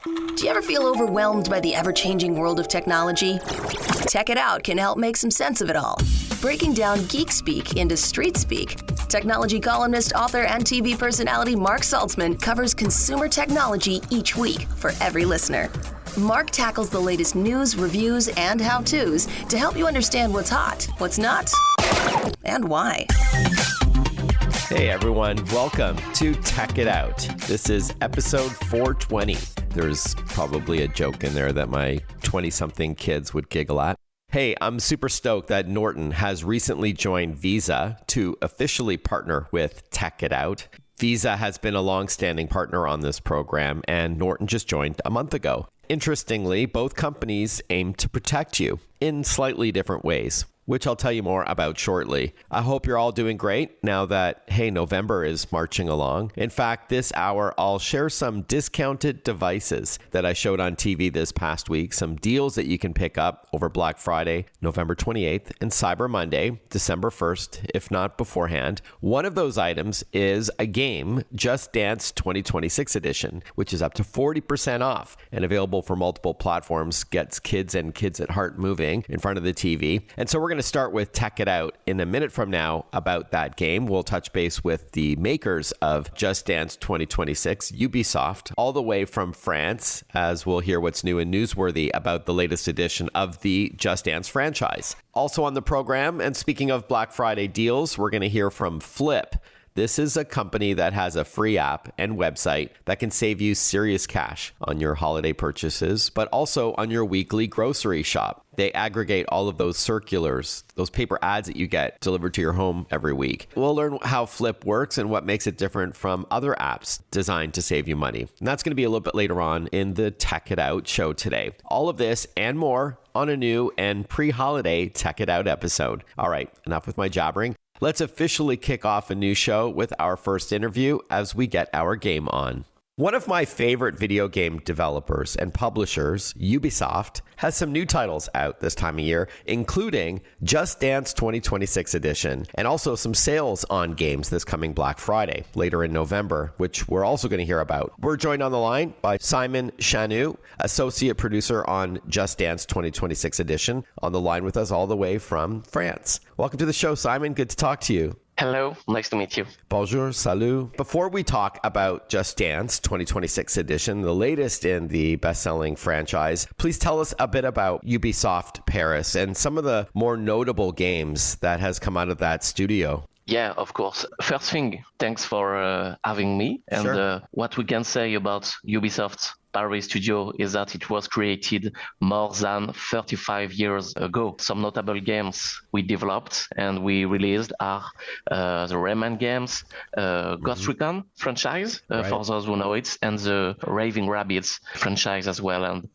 Do you ever feel overwhelmed by the ever-changing world of technology? Tech It Out can help make some sense of it all. Breaking down geek speak into street speak, technology columnist, author, and TV personality Mark Saltzman covers consumer technology each week for every listener. Mark tackles the latest news, reviews, and how-tos to help you understand what's hot, what's not, and why. Hey everyone, welcome to Tech It Out. This is episode 420. There's probably a joke in there that my 20-something kids would giggle at. Hey, I'm super stoked that Norton has recently joined Visa to officially partner with Tech It Out. Visa has been a long-standing partner on this program, and Norton just joined a month ago. Interestingly, both companies aim to protect you in slightly different ways, which I'll tell you more about shortly. I hope you're all doing great now that, hey, November is marching along. In fact, this hour, I'll share some discounted devices that I showed on TV this past week, some deals that you can pick up over Black Friday, November 28th, and Cyber Monday, December 1st, if not beforehand. One of those items is a game, Just Dance 2026 edition, which is up to 40% off and available for multiple platforms, gets kids and kids at heart moving in front of the TV. And so we're going to start with Tech It Out in a minute from now about that game. We'll touch base with the makers of Just Dance 2026, Ubisoft, all the way from France, as we'll hear what's new and newsworthy about the latest edition of the Just Dance franchise. Also on the program, and speaking of Black Friday deals, we're going to hear from Flipp. This is a company that has a free app and website that can save you serious cash on your holiday purchases, but also on your weekly grocery shop. They aggregate all of those circulars, those paper ads that you get delivered to your home every week. We'll learn how Flipp works and what makes it different from other apps designed to save you money. And that's going to be a little bit later on in the Tech It Out show today. All of this and more on a new and pre-holiday Tech It Out episode. All right, enough with my jabbering. Let's officially kick off a new show with our first interview as we get our game on. One of my favorite video game developers and publishers, Ubisoft, has some new titles out this time of year, including Just Dance 2026 edition, and also some sales on games this coming Black Friday, later in November, which we're also going to hear about. We're joined on the line by Simon Chanu, associate producer on Just Dance 2026 edition, on the line with us all the way from France. Welcome to the show, Simon. Good to talk to you. Hello, nice to meet you. Bonjour, salut. Before we talk about Just Dance 2026 edition, the latest in the best-selling franchise, please tell us a bit about Ubisoft Paris and some of the more notable games that has come out of that studio. Yeah, of course. First thing, thanks for having me. And Sure. What we can say about Ubisoft Paris Studio is that it was created more than 35 years ago. Some notable games we developed and we released are the Rayman games, Ghost Recon franchise, for those who know it, and the Raving Rabbids franchise as well. And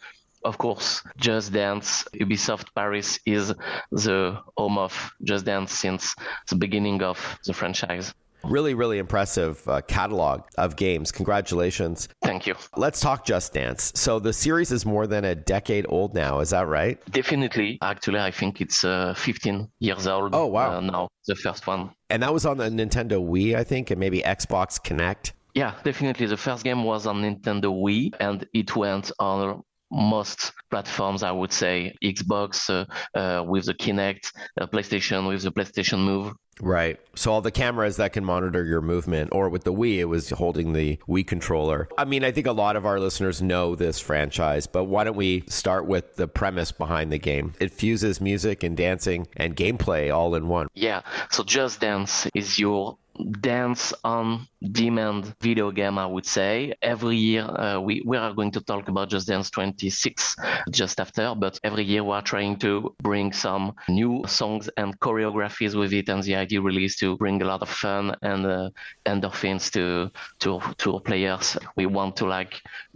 of course, Just Dance, Ubisoft Paris is the home of Just Dance since the beginning of the franchise. Really, really impressive catalog of games. Congratulations. Thank you. Let's talk Just Dance. So the series is more than a decade old now. Is that right? Definitely. Actually, I think it's 15 years old. Oh, wow. Now, the first one. And that was on the Nintendo Wii, I think, and maybe Xbox Connect. Yeah, definitely. The first game was on Nintendo Wii, and it went on most platforms, I would say. Xbox with the Kinect, PlayStation with the PlayStation Move. Right. So all the cameras that can monitor your movement, or with the Wii, it was holding the Wii controller. I mean, I think a lot of our listeners know this franchise, but why don't we start with the premise behind the game? It fuses music and dancing and gameplay all in one. Yeah. So Just Dance is your dance on demand video game, I would say. Every year we are going to talk about Just Dance 26 just after, but every year we are trying to bring some new songs and choreographies with it, and the idea really is to bring a lot of fun and endorphins to our players. We want to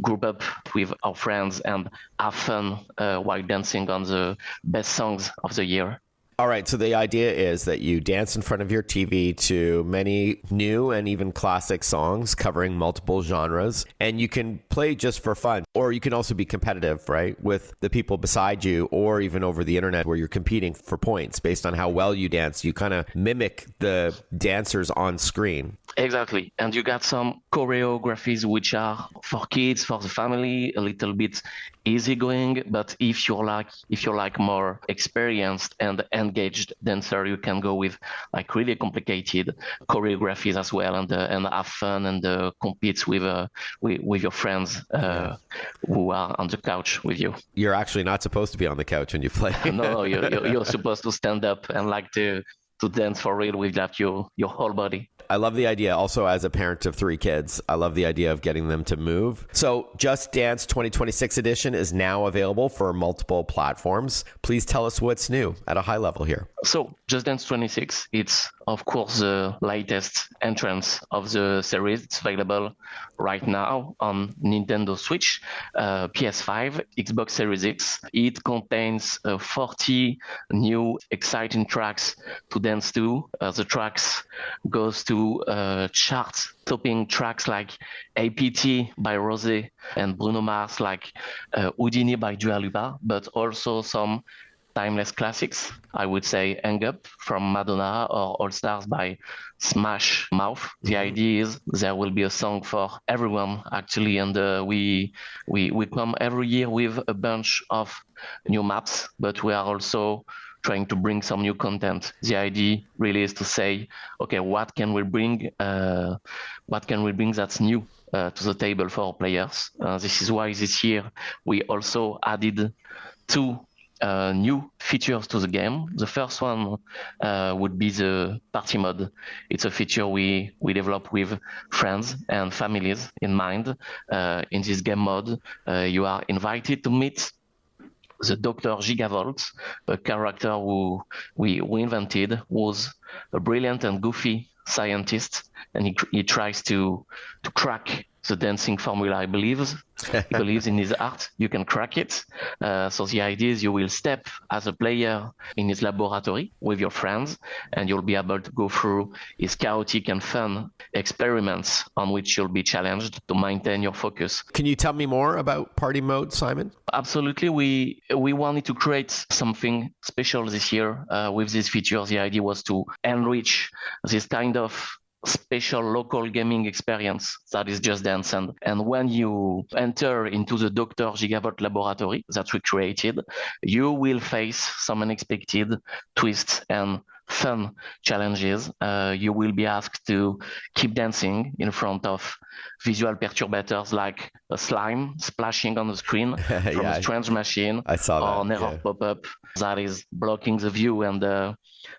group up with our friends and have fun while dancing on the best songs of the year. All right, so the idea is that you dance in front of your TV to many new and even classic songs covering multiple genres, and you can play just for fun, or you can also be competitive, right, with the people beside you, or even over the internet where you're competing for points based on how well you dance. You kind of mimic the dancers on screen. Exactly. And you got some choreographies which are for kids, for the family, a little bit easygoing. But if you're like more experienced and engaged dancer, you can go with like really complicated choreographies as well, and have fun and compete with your friends who are on the couch with you. You're actually not supposed to be on the couch when you play. No, you're supposed to stand up and like to dance for real with like your whole body. I love the idea. Also, as a parent of 3 kids, I love the idea of getting them to move. So Just Dance 2026 edition is now available for multiple platforms. Please tell us what's new at a high level here. So Just Dance 26, it's of course the latest entrance of the series. It's available right now on Nintendo Switch, PS5, Xbox Series X. It contains 40 new exciting tracks to dance to. The tracks goes to chart-topping tracks like APT by Rosé and Bruno Mars, like Houdini by Dua Lipa, but also some timeless classics. I would say Hang Up from Madonna or All Stars by Smash Mouth. The idea is there will be a song for everyone actually, and we come every year with a bunch of new maps, but we are also trying to bring some new content. The idea really is to say, okay, what can we bring that's new to the table for our players? This is why this year we also added 2 new features to the game. The first one would be the party mode. It's a feature we develop with friends and families in mind. In this game mode, you are invited to meet the Dr. Gigavolt, a character who we invented, was a brilliant and goofy scientist, and he tries to crack the dancing formula. He believes in his art. You can crack it. So the idea is you will step as a player in his laboratory with your friends, and you'll be able to go through his chaotic and fun experiments on which you'll be challenged to maintain your focus. Can you tell me more about party mode, Simon? Absolutely. We wanted to create something special this year with this feature. The idea was to enrich this kind of special local gaming experience that is Just Dance. And when you enter into the Dr. Gigavolt laboratory that we created, you will face some unexpected twists and fun challenges. You will be asked to keep dancing in front of visual perturbators like a slime splashing on the screen from a strange machine. I saw that. Or an error pop-up that is blocking the view. And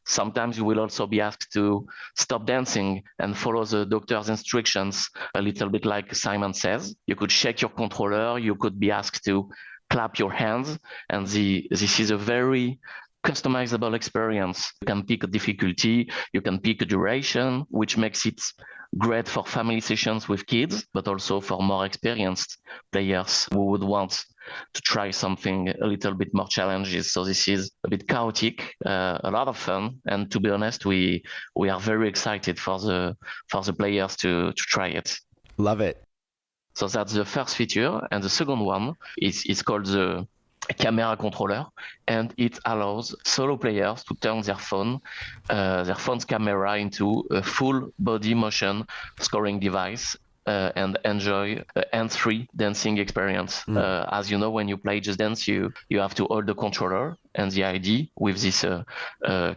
sometimes you will also be asked to stop dancing and follow the doctor's instructions, a little bit like Simon says. You could shake your controller. You could be asked to clap your hands. And this is a very customizable experience. You can pick a difficulty, you can pick a duration, which makes it great for family sessions with kids, but also for more experienced players who would want to try something a little bit more challenging. So this is a bit chaotic, a lot of fun, and to be honest, we are very excited for the players to try it. Love it. So that's the first feature, and the second one is called the camera controller, and it allows solo players to turn their phone's camera into a full body motion scoring device and enjoy a hands-free dancing experience. As you know, when you play Just Dance, you have to hold the controller, and the idea with this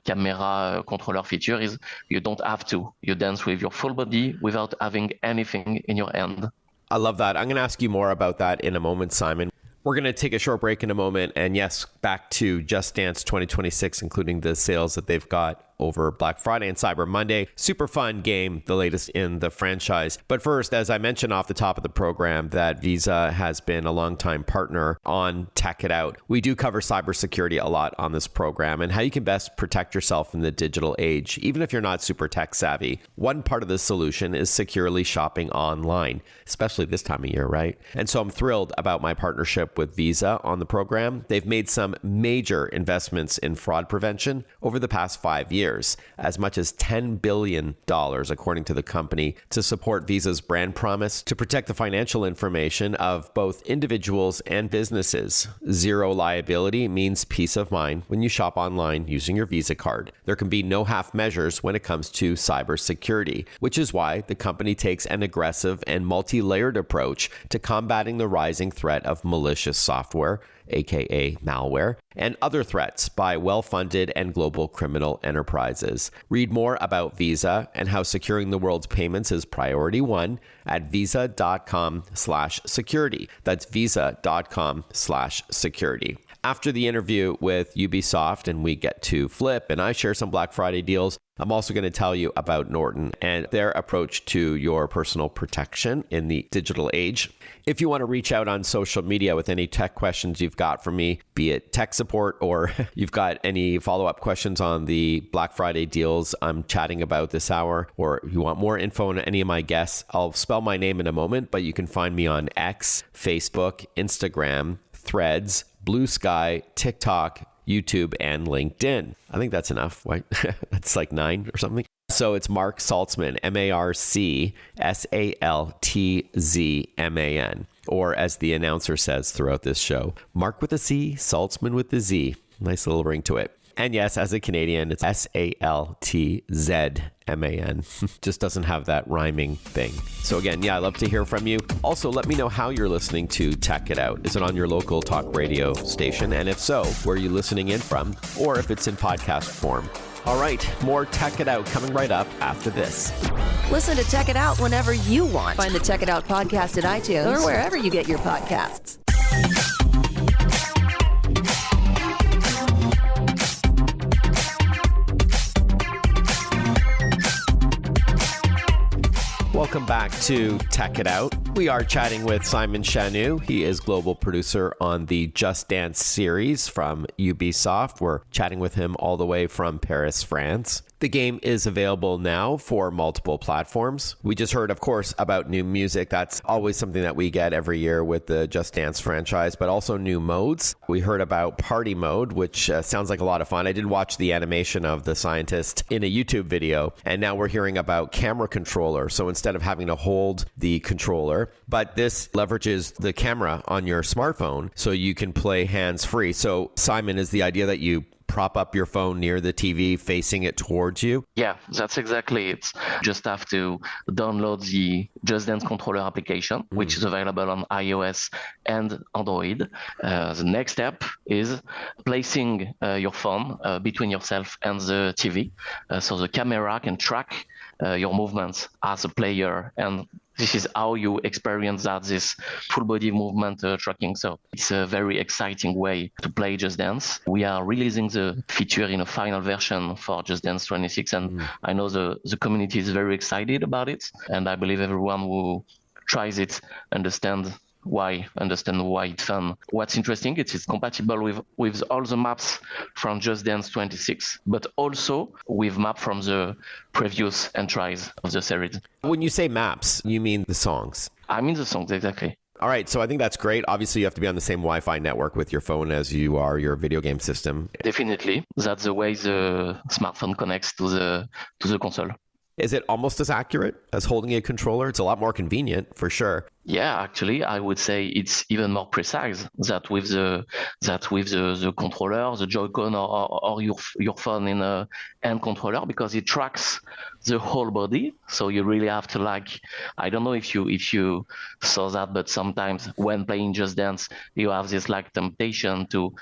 camera controller feature is you don't have to. You dance with your full body without having anything in your hand. I love that. I'm going to ask you more about that in a moment, Simon. We're going to take a short break in a moment. And yes, back to Just Dance 2026, including the sales that they've got over Black Friday and Cyber Monday. Super fun game, the latest in the franchise. But first, as I mentioned off the top of the program, that Visa has been a longtime partner on Tech It Out. We do cover cybersecurity a lot on this program and how you can best protect yourself in the digital age, even if you're not super tech savvy. One part of the solution is securely shopping online, especially this time of year, right? And so I'm thrilled about my partnership with Visa on the program. They've made some major investments in fraud prevention over the past 5 years, as much as $10 billion, according to the company, to support Visa's brand promise to protect the financial information of both individuals and businesses. Zero liability means peace of mind when you shop online using your Visa card. There can be no half measures when it comes to cybersecurity, which is why the company takes an aggressive and multi-layered approach to combating the rising threat of malicious software, aka malware, and other threats by well-funded and global criminal enterprises. Read more about Visa and how securing the world's payments is priority one at visa.com/security. That's visa.com/security. After the interview with Ubisoft and we get to Flipp and I share some Black Friday deals, I'm also going to tell you about Norton and their approach to your personal protection in the digital age. If you want to reach out on social media with any tech questions you've got for me, be it tech support or you've got any follow-up questions on the Black Friday deals I'm chatting about this hour, or you want more info on any of my guests, I'll spell my name in a moment, but you can find me on X, Facebook, Instagram, Threads, Blue Sky, TikTok, YouTube, and LinkedIn. I think that's enough, right? That's like 9 or something. So it's Mark Saltzman, MarkSaltzman, or as the announcer says throughout this show, Mark with a C, Saltzman with the Z. Nice little ring to it. And yes, as a Canadian, it's SaltzMan. Just doesn't have that rhyming thing. So again, yeah, I love to hear from you. Also, let me know how you're listening to Tech It Out. Is it on your local talk radio station? And if so, where are you listening in from? Or if it's in podcast form. All right, more Tech It Out coming right up after this. Listen to Tech It Out whenever you want. Find the Tech It Out podcast at iTunes or wherever you get your podcasts. Welcome back to Tech It Out. We are chatting with Simon Chanu. He is global producer on the Just Dance series from Ubisoft. We're chatting with him all the way from Paris, France. The game is available now for multiple platforms. We just heard, of course, about new music. That's always something that we get every year with the Just Dance franchise, but also new modes. We heard about party mode, which sounds like a lot of fun. I did watch the animation of the scientist in a YouTube video, and now we're hearing about camera controller. So instead of having to hold the controller, but this leverages the camera on your smartphone so you can play hands-free. So Simon, is the idea that you prop up your phone near the TV facing it towards you? Yeah, that's exactly it. Just have to download the Just Dance controller application, which is available on iOS and Android. The next step is placing your phone between yourself and the TV. So the camera can track your movements as a player, and this is how you experience this full body movement tracking. So it's a very exciting way to play Just Dance. We are releasing the feature in a final version for Just Dance 26, and I know the community is very excited about it, and I believe everyone who tries it understand why it's fun. What's interesting, it's compatible with all the maps from Just Dance 26, but also with map from the previous entries of the series. When you say maps, you mean the songs? I mean the songs, exactly. All right, so I think that's great. Obviously, you have to be on the same Wi-Fi network with your phone as you are your video game system. Definitely. That's the way the smartphone connects to the console. Is it almost as accurate as holding a controller? It's a lot more convenient, for sure. Yeah, actually, I would say it's even more precise that with the controller, the Joy-Con, or your phone in a hand controller, because it tracks the whole body. So you really have to, like, I don't know if you saw that, but sometimes when playing Just Dance, you have this like temptation to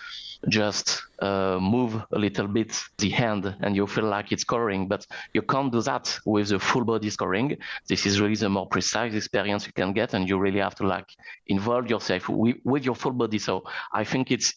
just move a little bit the hand and you feel like it's scoring, but you can't do that with the full body scoring. This is really the more precise experience you can get, and you really have to like involve yourself with your full body. So I think it's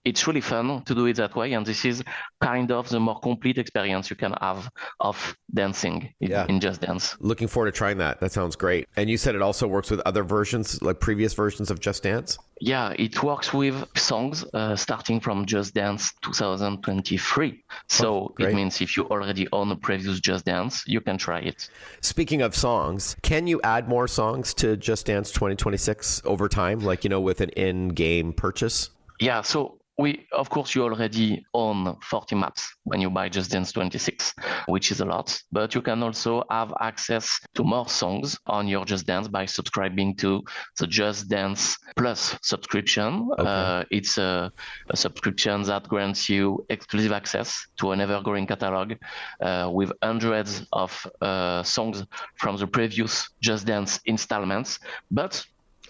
it's really fun to do it that way. And this is kind of the more complete experience you can have of dancing in Just Dance. Looking forward to trying that. That sounds great. And you said it also works with other versions, like previous versions of Just Dance? Yeah, it works with songs starting from Just Dance 2023. So it means if you already own a previous Just Dance, you can try it. Speaking of songs, can you add more songs to Just Dance 2026 over time, like, with an in-game purchase? Yeah, so of course, you already own 40 maps when you buy Just Dance 26, which is a lot. But you can also have access to more songs on your Just Dance by subscribing to the Just Dance Plus subscription. Okay. It's a subscription that grants you exclusive access to an ever-growing catalog with hundreds of songs from the previous Just Dance installments, but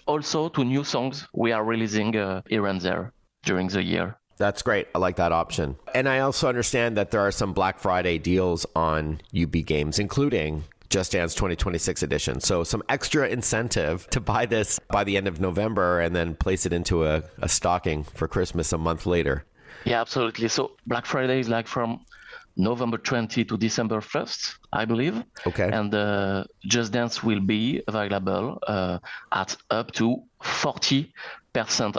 also to new songs we are releasing here and there during the year. That's great. I like that option. And I also understand that there are some Black Friday deals on UB games, including Just Dance 2026 edition. So some extra incentive to buy this by the end of November and then place it into a stocking for Christmas a month later. Yeah, absolutely. So Black Friday is like from November 20 to December 1st, I believe. Okay. And Just Dance will be available at up to 40%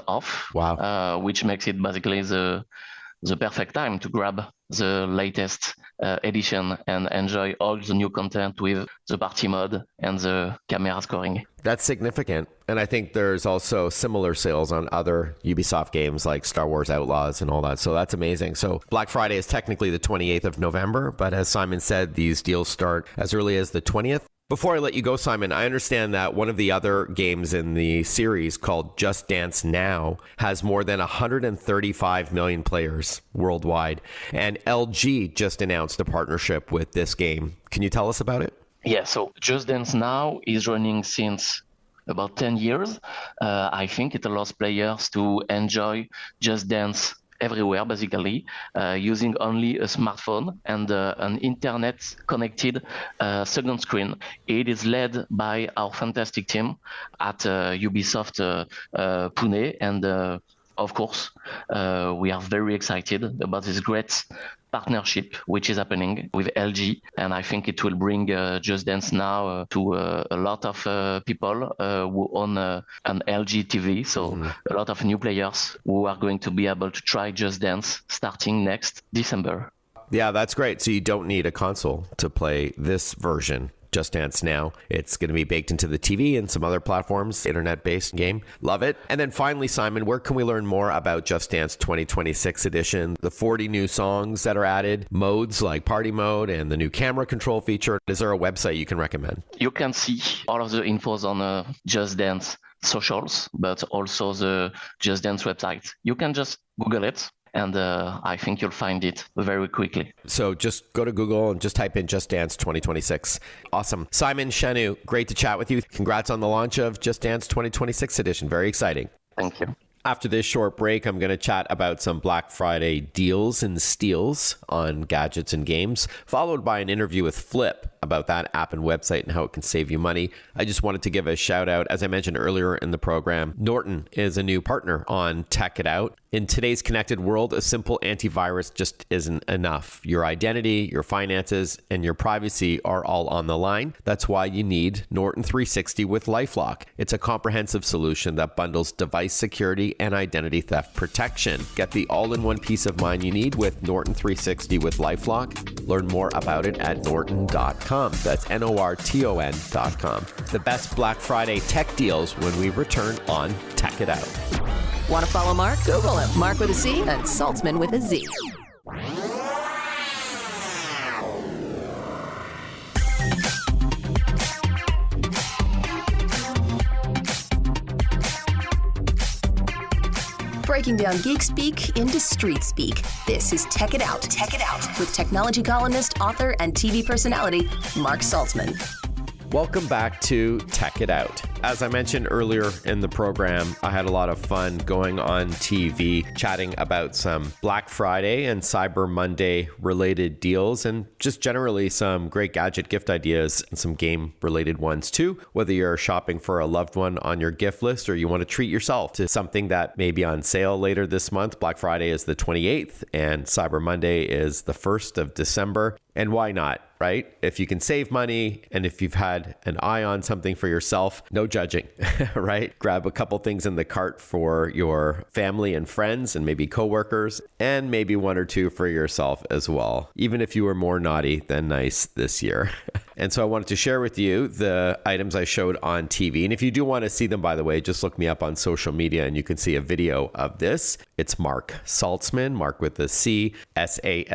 off. Wow. Which makes it basically the perfect time to grab the latest edition and enjoy all the new content with the party mode and the camera scoring. That's significant. And I think there's also similar sales on other Ubisoft games like Star Wars Outlaws and all that. So that's amazing. So Black Friday is technically the 28th of November, but as Simon said, these deals start as early as the 20th. Before I let you go, Simon, I understand that one of the other games in the series called Just Dance Now has more than 135 million players worldwide. And LG just announced a partnership with this game. Can you tell us about it? Yeah, so Just Dance Now is running since about 10 years. I think it allows players to enjoy Just Dance everywhere, basically, using only a smartphone and an internet-connected second screen. It is led by our fantastic team at Ubisoft Pune, and of course, we are very excited about this great partnership which is happening with LG, and I think it will bring Just Dance Now to a lot of people who own an LG TV, so a lot of new players who are going to be able to try Just Dance starting next December. Yeah, that's great. So you don't need a console to play this version. Just Dance Now. It's going to be baked into the TV and some other platforms, internet-based game. Love it. And then finally, Simon, where can we learn more about Just Dance 2026 edition? The 40 new songs that are added, modes like party mode and the new camera control feature. Is there a website you can recommend? You can see all of the infos on Just Dance socials, but also the Just Dance website. You can just Google it. And I think you'll find it very quickly. So just go to Google and just type in Just Dance 2026. Awesome. Simon Chanu, great to chat with you. Congrats on the launch of Just Dance 2026 edition. Very exciting. Thank you. After this short break, I'm going to chat about some Black Friday deals and steals on gadgets and games, followed by an interview with Flipp about that app and website and how it can save you money. I just wanted to give a shout out. As I mentioned earlier in the program, Norton is a new partner on Tech It Out. In today's connected world, a simple antivirus just isn't enough. Your identity, your finances, and your privacy are all on the line. That's why you need Norton 360 with LifeLock. It's a comprehensive solution that bundles device security and identity theft protection. Get the all-in-one peace of mind you need with Norton 360 with LifeLock. Learn more about it at norton.com. That's NORTON.com. The best Black Friday tech deals when we return on Tech It Out. Want to follow Mark? Google him. Mark with a C and Saltzman with a Z. Breaking down geek speak into street speak. This is Tech It Out. Tech It Out with technology columnist, author, and TV personality Mark Saltzman. Welcome back to Tech It Out. As I mentioned earlier in the program, I had a lot of fun going on TV, chatting about some Black Friday and Cyber Monday related deals, and just generally some great gadget gift ideas and some game related ones too. Whether you're shopping for a loved one on your gift list or you want to treat yourself to something that may be on sale later this month. Black Friday is the 28th and Cyber Monday is the 1st of December. And why not, right? If you can save money and if you've had an eye on something for yourself, no judging, right? Grab a couple things in the cart for your family and friends and maybe coworkers, and maybe one or two for yourself as well, even if you were more naughty than nice this year. And so I wanted to share with you the items I showed on TV. And if you do want to see them, by the way, just look me up on social media and you can see a video of this. It's Mark Saltzman, Mark with a C, Saltzman.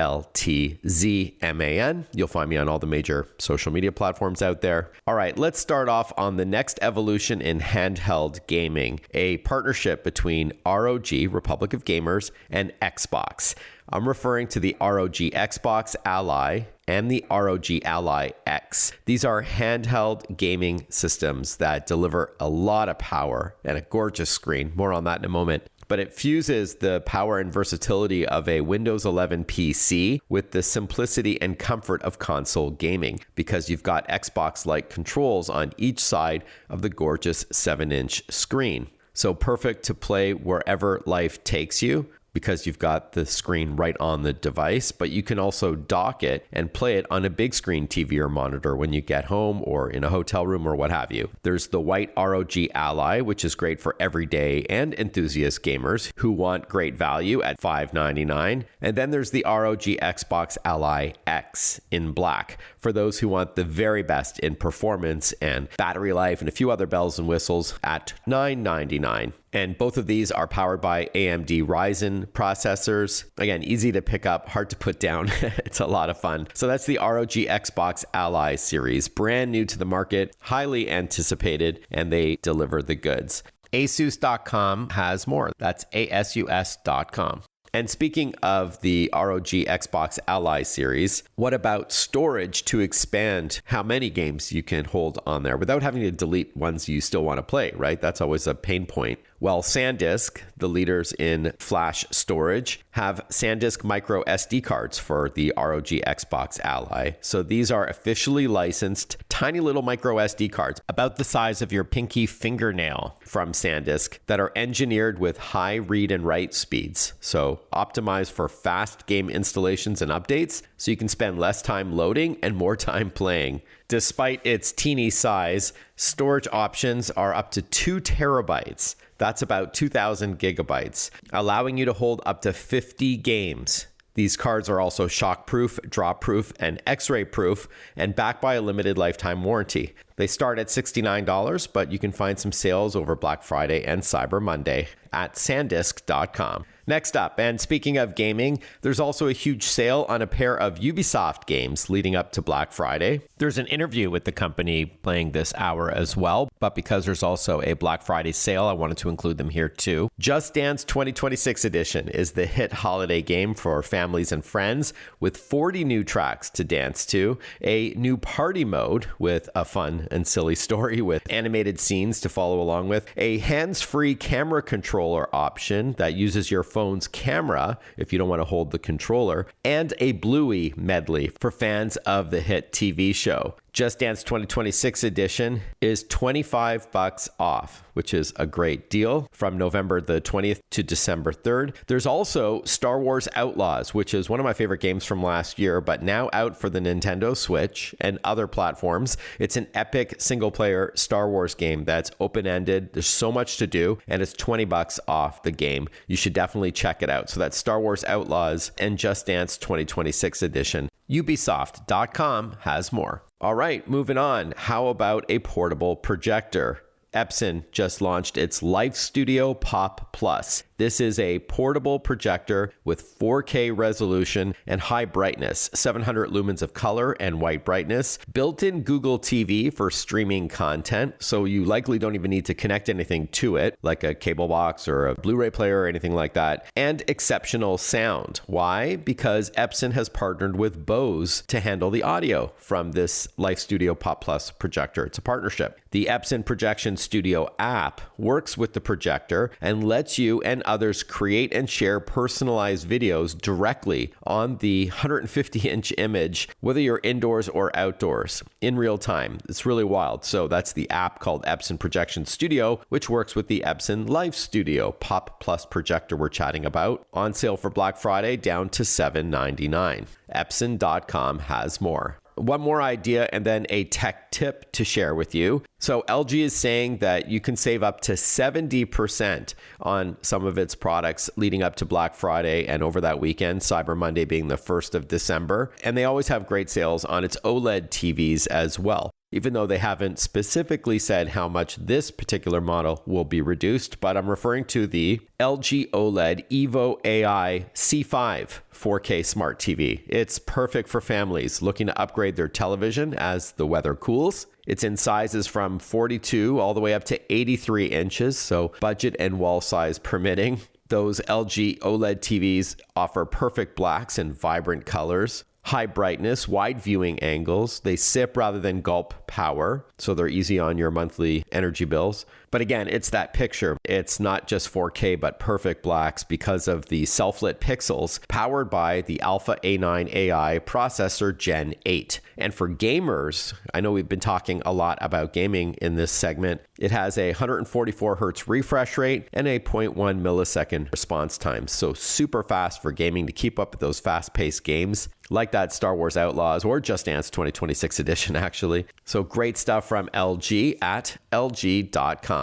You'll find me on all the major social media platforms out there. All right, let's start off on the next evolution in handheld gaming, a partnership between ROG, Republic of Gamers, and Xbox. I'm referring to the ROG Xbox Ally and the ROG Ally X. These are handheld gaming systems that deliver a lot of power and a gorgeous screen. More on that in a moment. But it fuses the power and versatility of a Windows 11 PC with the simplicity and comfort of console gaming, because you've got Xbox-like controls on each side of the gorgeous 7-inch screen. So perfect to play wherever life takes you, because you've got the screen right on the device, but you can also dock it and play it on a big screen TV or monitor when you get home or in a hotel room or what have you. There's the white ROG Ally, which is great for everyday and enthusiast gamers who want great value at $599. And then there's the ROG Xbox Ally X in black for those who want the very best in performance and battery life and a few other bells and whistles at $999. And both of these are powered by AMD Ryzen processors. Again, easy to pick up, hard to put down. It's a lot of fun. So that's the ROG Xbox Ally series, brand new to the market, highly anticipated, and they deliver the goods. Asus.com has more. That's ASUS.com. And speaking of the ROG Xbox Ally series, what about storage to expand how many games you can hold on there without having to delete ones you still want to play, right? That's always a pain point. Well, Sandisk, the leaders in flash storage, have Sandisk micro SD cards for the ROG Xbox Ally. So these are officially licensed tiny little micro SD cards about the size of your pinky fingernail from Sandisk that are engineered with high read and write speeds. So optimized for fast game installations and updates, so you can spend less time loading and more time playing. Despite its teeny size, storage options are up to 2 terabytes. That's about 2,000 gigabytes, allowing you to hold up to 50 games. These cards are also shock-proof, drop-proof, and X-ray proof, and backed by a limited lifetime warranty. They start at $69, but you can find some sales over Black Friday and Cyber Monday at Sandisk.com. Next up, and speaking of gaming, there's also a huge sale on a pair of Ubisoft games leading up to Black Friday. There's an interview with the company playing this hour as well, but because there's also a Black Friday sale, I wanted to include them here too. Just Dance 2026 edition is the hit holiday game for families and friends with 40 new tracks to dance to, a new party mode with a fun and silly story with animated scenes to follow along with, a hands-free camera controller option that uses your phone's camera if you don't want to hold the controller, and a Bluey medley for fans of the hit TV show. Just Dance 2026 edition is $25 off, which is a great deal from November the 20th to December 3rd. There's also Star Wars Outlaws, which is one of my favorite games from last year, but now out for the Nintendo Switch and other platforms. It's an epic single-player Star Wars game that's open-ended. There's so much to do, and it's $20 off the game. You should definitely check it out. So that's Star Wars Outlaws and Just Dance 2026 edition. Ubisoft.com has more. All right, moving on. How about a portable projector? Epson just launched its Life Studio Pop Plus, This is a portable projector with 4K resolution and high brightness, 700 lumens of color and white brightness, built-in Google TV for streaming content, so you likely don't even need to connect anything to it, like a cable box or a Blu-ray player or anything like that, and exceptional sound. Why? Because Epson has partnered with Bose to handle the audio from this Life Studio Pop Plus projector. It's a partnership. The Epson Projection Studio app works with the projector and lets you and others create and share personalized videos directly on the 150-inch image, whether you're indoors or outdoors, in real time. It's really wild. So that's the app called Epson Projection Studio, which works with the Epson Life Studio Pop Plus projector we're chatting about. On sale for Black Friday, down to $7.99. Epson.com has more. One more idea and then a tech tip to share with you. So LG is saying that you can save up to 70% on some of its products leading up to Black Friday and over that weekend, Cyber Monday being the 1st of December. And they always have great sales on its OLED TVs as well, even though they haven't specifically said how much this particular model will be reduced. But I'm referring to the LG OLED Evo AI C5 4K Smart TV. It's perfect for families looking to upgrade their television as the weather cools. It's in sizes from 42 all the way up to 83 inches, so budget and wall size permitting. Those LG OLED TVs offer perfect blacks and vibrant colors, high brightness, wide viewing angles. They sip rather than gulp power, so they're easy on your monthly energy bills. But again, it's that picture. It's not just 4K, but perfect blacks because of the self-lit pixels powered by the Alpha A9 AI processor Gen 8. And for gamers, I know we've been talking a lot about gaming in this segment. It has a 144 hertz refresh rate and a 0.1 millisecond response time. So super fast for gaming to keep up with those fast-paced games like that Star Wars Outlaws or Just Dance 2026 edition, actually. So great stuff from LG at LG.com.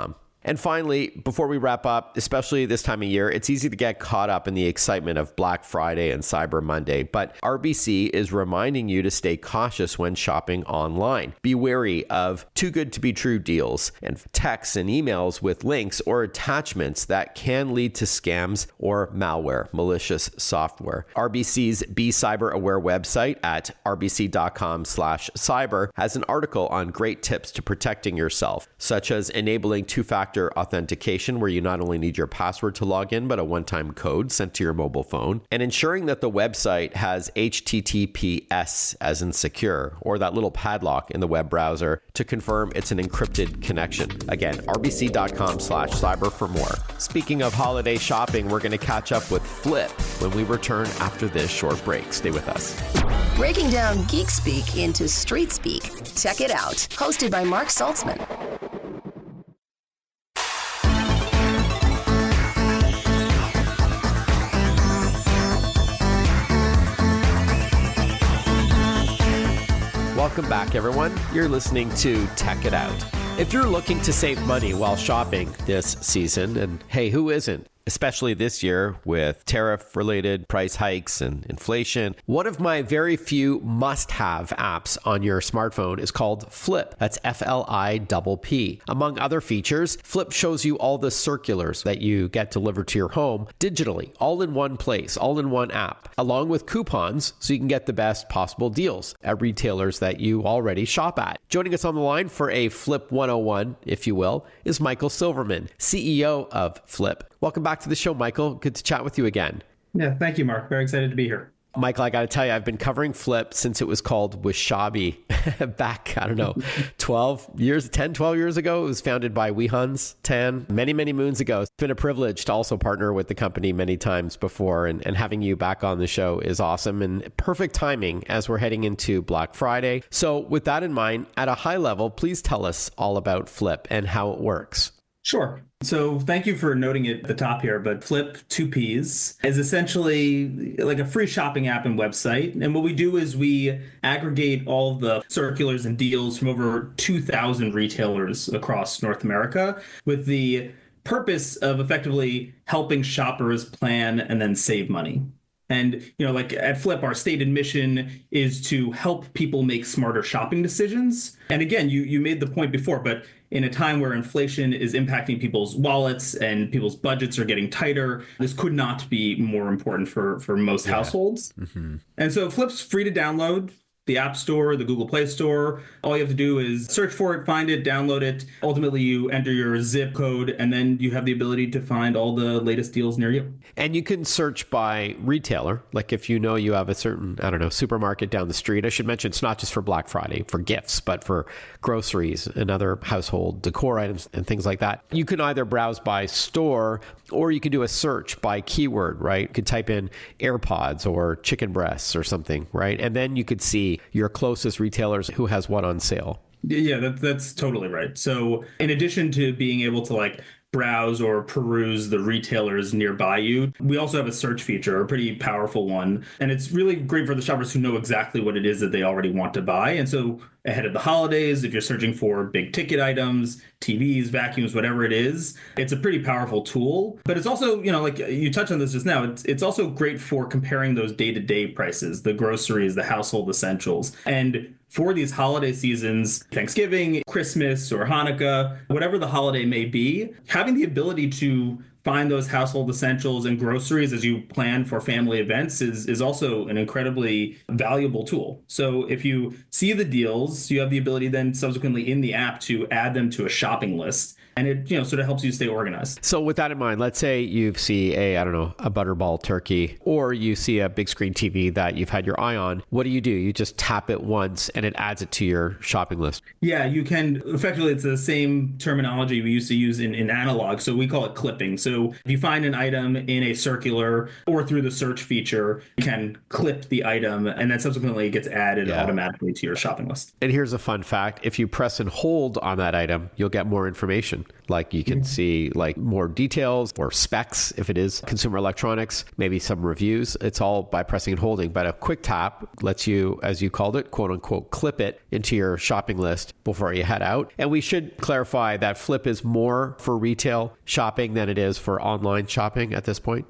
And finally, before we wrap up, especially this time of year, it's easy to get caught up in the excitement of Black Friday and Cyber Monday, but RBC is reminding you to stay cautious when shopping online. Be wary of too good to be true deals and texts and emails with links or attachments that can lead to scams or malware, malicious software. RBC's Be Cyber Aware website at rbc.com/cyber has an article on great tips to protecting yourself, such as enabling two-factor authentication, where you not only need your password to log in, but a one-time code sent to your mobile phone, and ensuring that the website has HTTPS as in secure, or that little padlock in the web browser to confirm it's an encrypted connection. Again, rbc.com/cyber for more. Speaking of holiday shopping, we're going to catch up with Flipp when we return after this short break. Stay with us. Breaking down geek speak into street speak. Check it out. Hosted by Mark Saltzman. Welcome back, everyone. You're listening to Tech It Out. If you're looking to save money while shopping this season, and hey, who isn't? Especially this year with tariff-related price hikes and inflation. One of my very few must-have apps on your smartphone is called Flipp. That's F-L-I-P-P. Among other features, Flipp shows you all the circulars that you get delivered to your home digitally, all in one place, all in one app, along with coupons so you can get the best possible deals at retailers that you already shop at. Joining us on the line for a Flipp 101, if you will, is Michael Silverman, CEO of Flipp. Welcome back to the show, Michael. Good to chat with you again. Yeah, thank you, Mark. Very excited to be here. Michael, I got to tell you, I've been covering Flipp since it was called Wasabi back, 12 years ago. It was founded by Weehans Tan many moons ago. It's been a privilege to also partner with the company many times before, and having you back on the show is awesome and perfect timing as we're heading into Black Friday. So with that in mind, at a high level, please tell us all about Flipp and how it works. Sure. So thank you for noting it at the top here, but Flipp, 2Ps, is essentially like a free shopping app and website. And what we do is we aggregate all the circulars and deals from over 2,000 retailers across North America with the purpose of effectively helping shoppers plan and then save money. And, like at Flipp, our stated mission is to help people make smarter shopping decisions. And again, you made the point before, but in a time where inflation is impacting people's wallets and people's budgets are getting tighter, this could not be more important for most households. And so Flipp's free to download. The App Store, the Google Play Store. All you have to do is search for it, find it, download it. Ultimately, you enter your zip code, and then you have the ability to find all the latest deals near you. And you can search by retailer. Like if you know you have a certain, supermarket down the street. I should mention it's not just for Black Friday, for gifts, but for groceries and other household decor items and things like that. You can either browse by store, or you can do a search by keyword, right? You could type in AirPods or chicken breasts or something, right? And then you could see your closest retailers who has what on sale. Yeah, that's totally right. So in addition to being able to browse or peruse the retailers nearby you, we also have a search feature, a pretty powerful one. And it's really great for the shoppers who know exactly what it is that they already want to buy. And so ahead of the holidays, if you're searching for big ticket items, TVs, vacuums, whatever it is, it's a pretty powerful tool. But it's also, like you touched on this just now, it's also great for comparing those day-to-day prices, the groceries, the household essentials. And for these holiday seasons, Thanksgiving, Christmas, or Hanukkah, whatever the holiday may be, having the ability to find those household essentials and groceries as you plan for family events is also an incredibly valuable tool. So if you see the deals, you have the ability then subsequently in the app to add them to a shopping list. And it, sort of helps you stay organized. So with that in mind, let's say you see a butterball turkey, or you see a big screen TV that you've had your eye on. What do? You just tap it once and it adds it to your shopping list. Yeah, you can. Effectively, it's the same terminology we used to use in analog. So we call it clipping. So if you find an item in a circular or through the search feature, you can clip the item and then subsequently it gets added automatically to your shopping list. And here's a fun fact. If you press and hold on that item, you'll get more information. Like you can see more details or specs if it is consumer electronics, maybe some reviews. It's all by pressing and holding, but a quick tap lets you, as you called it, quote unquote, clip it into your shopping list before you head out. And we should clarify that Flipp is more for retail shopping than it is for online shopping at this point.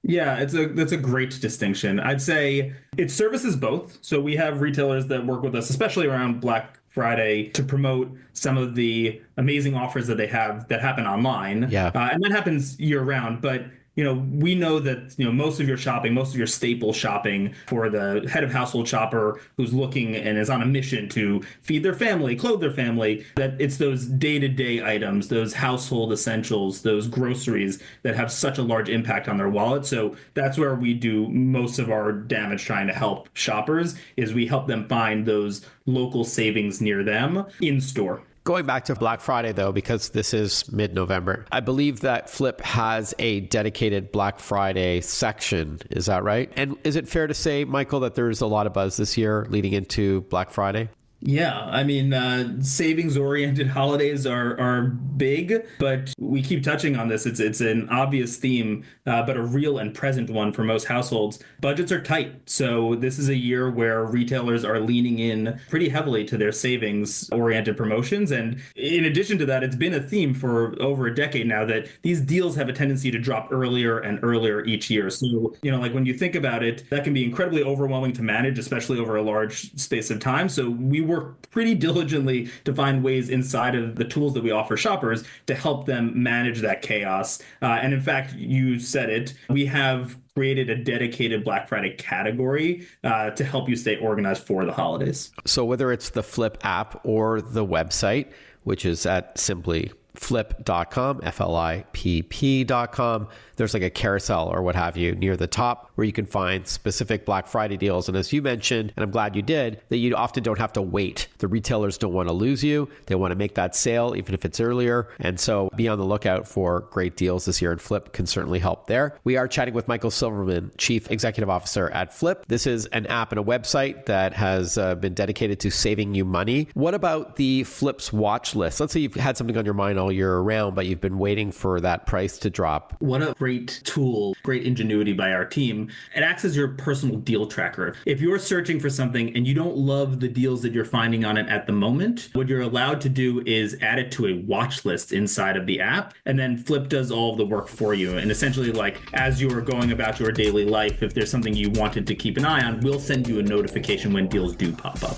Yeah, that's a great distinction. I'd say it services both. So we have retailers that work with us, especially around Black Friday, to promote some of the amazing offers that they have that happen online. Yeah. And that happens year round. But we know that, most of your shopping, most of your staple shopping for the head of household shopper who's looking and is on a mission to feed their family, clothe their family, that it's those day-to-day items, those household essentials, those groceries that have such a large impact on their wallet. So that's where we do most of our damage trying to help shoppers, is we help them find those local savings near them in store. Going back to Black Friday, though, because this is mid-November, I believe that Flipp has a dedicated Black Friday section. Is that right? And is it fair to say, Michael, that there's a lot of buzz this year leading into Black Friday? Yeah, I mean, savings-oriented holidays are big, but we keep touching on this. It's an obvious theme, but a real and present one for most households. Budgets are tight, so this is a year where retailers are leaning in pretty heavily to their savings-oriented promotions. And in addition to that, it's been a theme for over a decade now that these deals have a tendency to drop earlier and earlier each year. So, when you think about it, that can be incredibly overwhelming to manage, especially over a large space of time. So we work pretty diligently to find ways inside of the tools that we offer shoppers to help them manage that chaos. And in fact, you said it, we have created a dedicated Black Friday category to help you stay organized for the holidays. So whether it's the Flipp app or the website, which is at simply flipp.com, Flipp.com. There's like a carousel or what have you near the top where you can find specific Black Friday deals. And as you mentioned, and I'm glad you did, that you often don't have to wait. The retailers don't want to lose you. They want to make that sale, even if it's earlier. And so be on the lookout for great deals this year, and Flipp can certainly help there. We are chatting with Michael Silverman, Chief Executive Officer at Flipp. This is an app and a website that has been dedicated to saving you money. What about the Flipp's watch list? Let's say you've had something on your mind all year round, but you've been waiting for that price to drop. What a great tool, great ingenuity by our team. It acts as your personal deal tracker. If you're searching for something and you don't love the deals that you're finding on it at the moment, what you're allowed to do is add it to a watch list inside of the app, and then Flipp does all of the work for you. And essentially, like, as you are going about your daily life, if there's something you wanted to keep an eye on, we'll send you a notification when deals do pop up.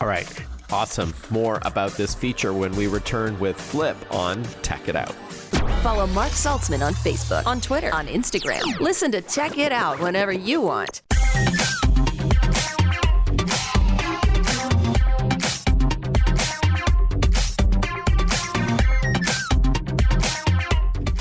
All right. Awesome. More about this feature when we return with Flipp on Tech It Out. Follow Mark Saltzman on Facebook, on Twitter, on Instagram. Listen to Tech It Out whenever you want.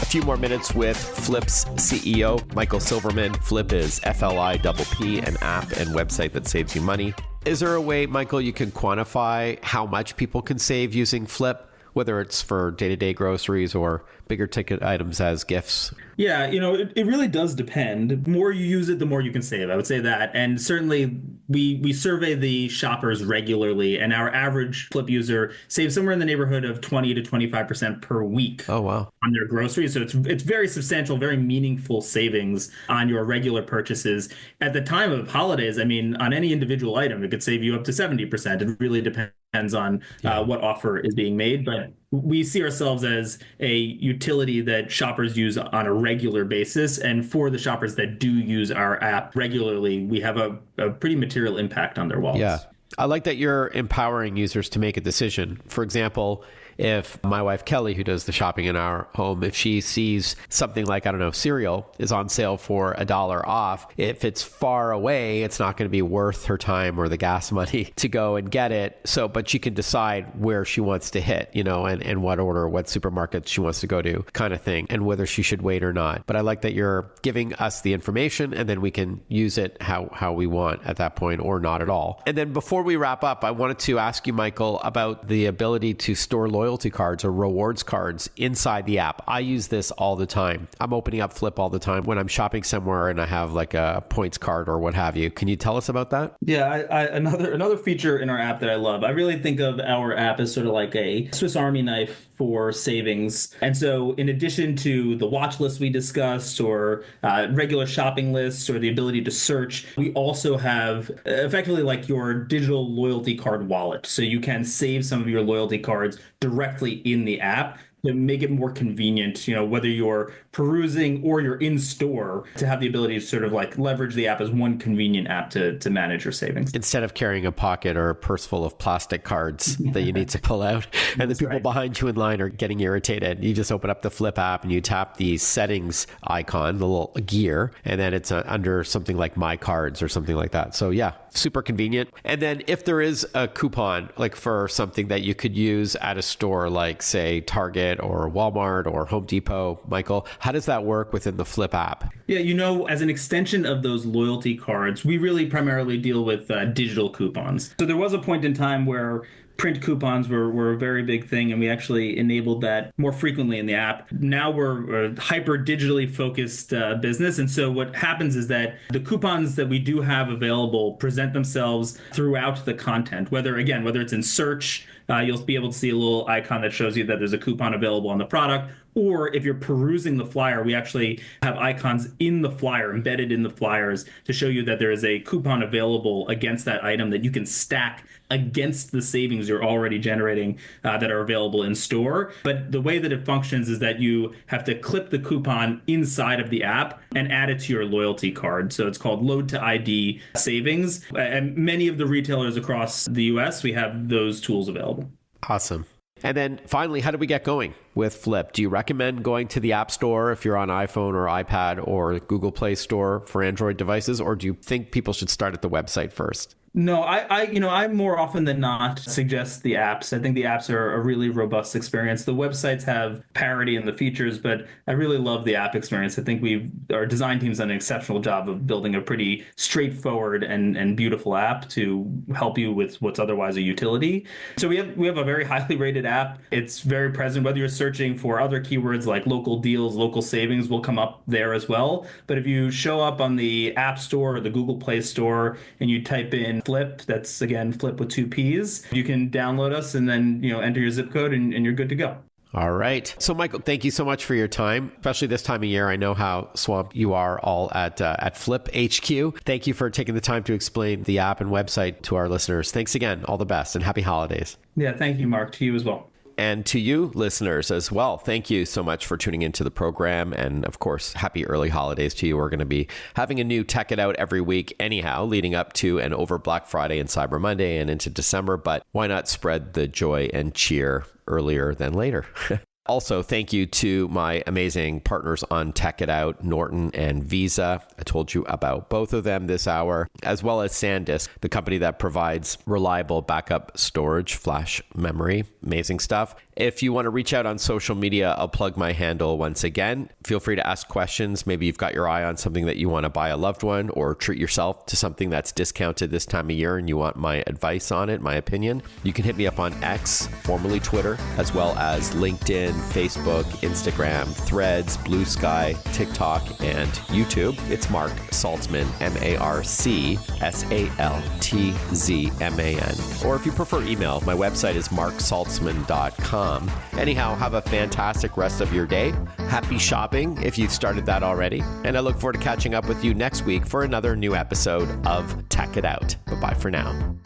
A few more minutes with Flipp's CEO, Michael Silverman. Flipp is Flipp, an app and website that saves you money. Is there a way, Michael, you can quantify how much people can save using Flipp, whether it's for day-to-day groceries or bigger ticket items as gifts? Yeah, it really does depend. The more you use it, the more you can save. I would say that. And certainly we survey the shoppers regularly, and our average Flipp user saves somewhere in the neighborhood of 20 to 25% per week. Oh, wow. On their groceries. So it's very substantial, very meaningful savings on your regular purchases. At the time of holidays, I mean, on any individual item, it could save you up to 70%. It really depends on what offer is being made. But we see ourselves as a utility that shoppers use on a regular basis. And for the shoppers that do use our app regularly, we have a pretty material impact on their wallets. Yeah. I like that you're empowering users to make a decision. For example, if my wife Kelly, who does the shopping in our home, if she sees something like, I don't know, cereal is on sale for $1 off, if it's far away, it's not going to be worth her time or the gas money to go and get it. So, but she can decide where she wants to hit, and what order, what supermarket she wants to go to, kind of thing, and whether she should wait or not. But I like that you're giving us the information, and then we can use it how we want at that point, or not at all. And then before we wrap up, I wanted to ask you, Michael, about the ability to store loyalty cards or rewards cards inside the app. I use this all the time. I'm opening up Flipp all the time when I'm shopping somewhere and I have like a points card or what have you. Can you tell us about that? Yeah, another feature in our app that I love. I really think of our app as sort of like a Swiss Army knife for savings. And so in addition to the watch list we discussed, or regular shopping lists, or the ability to search, we also have effectively like your digital loyalty card wallet. So you can save some of your loyalty cards directly in the app to make it more convenient, whether you're perusing or you're in store, to have the ability to sort of like leverage the app as one convenient app to manage your savings. Instead of carrying a pocket or a purse full of plastic cards that you need to pull out, and the people behind you in line are getting irritated. You just open up the Flipp app and you tap the settings icon, the little gear, and then it's under something like My Cards or something like that. So yeah, super convenient. And then if there is a coupon, like for something that you could use at a store like, say, Target or Walmart or Home Depot, Michael, how does that work within the Flipp app? Yeah, as an extension of those loyalty cards, we really primarily deal with digital coupons. So there was a point in time where print coupons were a very big thing, and we actually enabled that more frequently in the app. Now we're a hyper digitally focused business, and so what happens is that the coupons that we do have available present themselves throughout the content, whether it's in search, you'll be able to see a little icon that shows you that there's a coupon available on the product. Or if you're perusing the flyer, we actually have icons in the flyer, embedded in the flyers, to show you that there is a coupon available against that item that you can stack against the savings you're already generating that are available in store. But the way that it functions is that you have to clip the coupon inside of the app and add it to your loyalty card. So it's called Load to ID Savings. And many of the retailers across the US, we have those tools available. Awesome. And then finally, how do we get going with Flipp? Do you recommend going to the App Store if you're on iPhone or iPad, or Google Play Store for Android devices? Or do you think people should start at the website first? No, I more often than not suggest the apps. I think the apps are a really robust experience. The websites have parity in the features, but I really love the app experience. I think our design team's done an exceptional job of building a pretty straightforward and beautiful app to help you with what's otherwise a utility. So we have a very highly rated app. It's very present. Whether you're searching for other keywords like local deals, local savings will come up there as well. But if you show up on the App Store or the Google Play Store and you type in Flipp, that's again Flipp with 2 P's, you can download us and then enter your zip code and you're good to go. All right. So Michael, thank you so much for your time, especially this time of year. I know how swamped you are all at Flipp HQ. Thank you for taking the time to explain the app and website to our listeners. Thanks again. All the best and happy holidays. Yeah, thank you, Mark. To you as well. And to you, listeners, as well. Thank you so much for tuning into the program. And of course, happy early holidays to you. We're going to be having a new Tech It Out every week anyhow, leading up to and over Black Friday and Cyber Monday and into December. But why not spread the joy and cheer earlier than later? Also, thank you to my amazing partners on Tech It Out, Norton and Visa. I told you about both of them this hour, as well as Sandisk, the company that provides reliable backup storage, flash memory, amazing stuff. If you want to reach out on social media, I'll plug my handle once again. Feel free to ask questions. Maybe you've got your eye on something that you want to buy a loved one or treat yourself to something that's discounted this time of year and you want my advice on it, my opinion. You can hit me up on X, formerly Twitter, as well as LinkedIn, Facebook, Instagram, Threads, Blue Sky, TikTok, and YouTube. It's Mark Saltzman, MarkSaltzman. Or if you prefer email, my website is marksaltzman.com. Anyhow, have a fantastic rest of your day. Happy shopping if you've started that already. And I look forward to catching up with you next week for another new episode of Tech It Out. Bye-bye for now.